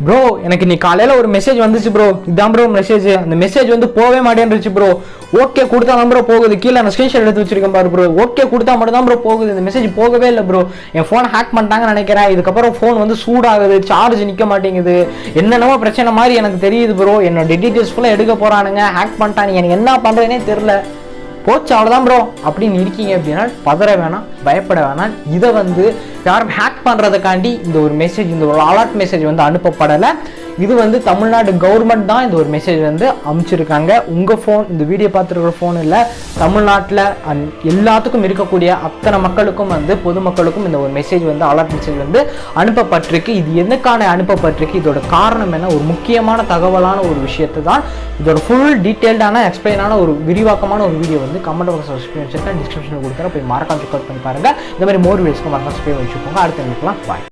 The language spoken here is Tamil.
ப்ரோ எனக்கு நீ காலையில் ஒரு மெசேஜ் வந்துச்சு ப்ரோ, இதான் ப்ரோ மெசேஜ். அந்த மெசேஜ் வந்து போவே மாட்டேன்ருச்சு ப்ரோ. ஓகே கொடுத்தா தான் ப்ரோ போகுது. கீழே நான் ஸ்க்ரீன்ஷாட் எடுத்து வச்சிருக்கேன் பாரு ப்ரோ. ஓகே கொடுத்தா மட்டும் தான் ப்ரோ போகுது. இந்த மெசேஜ் போகவே இல்லை ப்ரோ. என் ஃபோனை ஹேக் பண்ணிட்டாங்கன்னு நினைக்கிறேன். இதுக்கப்புறம் ஃபோன் வந்து சூடாகுது, சார்ஜ் நிற்க மாட்டேங்குது, என்னென்னமோ பிரச்சனை மாதிரி எனக்கு தெரியுது ப்ரோ. என்னோட டீட்டெயில்ஸ் ஃபுல்லாக எடுக்க போகிறானுங்க, ஹேக் பண்ணிட்டானுங்க, எனக்கு என்ன பண்ணுறேனே தெரில. போச்சு அவ்வளோதான் ப்ரோ அப்படின்னு இருக்கீங்க அப்படின்னா பதற வேணாம், பயப்பட வேணாம். இதை வந்து யாரும் ஹேக் பண்ணுறதுக்காண்டி இந்த ஒரு மெசேஜ், இந்த ஒரு அலர்ட் மெசேஜ் வந்து அனுப்பப்படலை. இது வந்து தமிழ்நாடு கவர்மெண்ட் தான் இந்த ஒரு மெசேஜ் வந்து அனுப்பிச்சிருக்காங்க. உங்கள் ஃபோன், இந்த வீடியோ பார்த்துருக்கிற ஃபோன் இல்லை, தமிழ்நாட்டில் எல்லாத்துக்கும் இருக்கக்கூடிய அத்தனை மக்களுக்கும் வந்து பொதுமக்களுக்கும் இந்த ஒரு மெசேஜ் வந்து அலர்ட் மெசேஜ் வந்து அனுப்பப்பட்டிருக்கு. இது எதுக்கான அனுப்பப்பட்டிருக்கு, இதோட காரணம் என்ன, ஒரு முக்கியமான தகவலான ஒரு விஷயத்தை தான் இதோட ஃபுல் டீட்டெயில்டான எக்ஸ்பிளைனான ஒரு விரிவாக்கமான ஒரு வீடியோ வந்து கமெண்ட் பாக்ஸில் வச்சுருக்கேன், டிஸ்கிரிப்ஷனில் கொடுக்குறேன், போய் மறக்காம செக் அவுட் பண்ணி பாருங்கள். இந்த மாதிரி மோர் வீடியோஸ்க்கு மறக்காம சப்ஸ்கிரைப் வச்சுக்கோங்க. அடுத்த நினைக்கலாம். பாய்.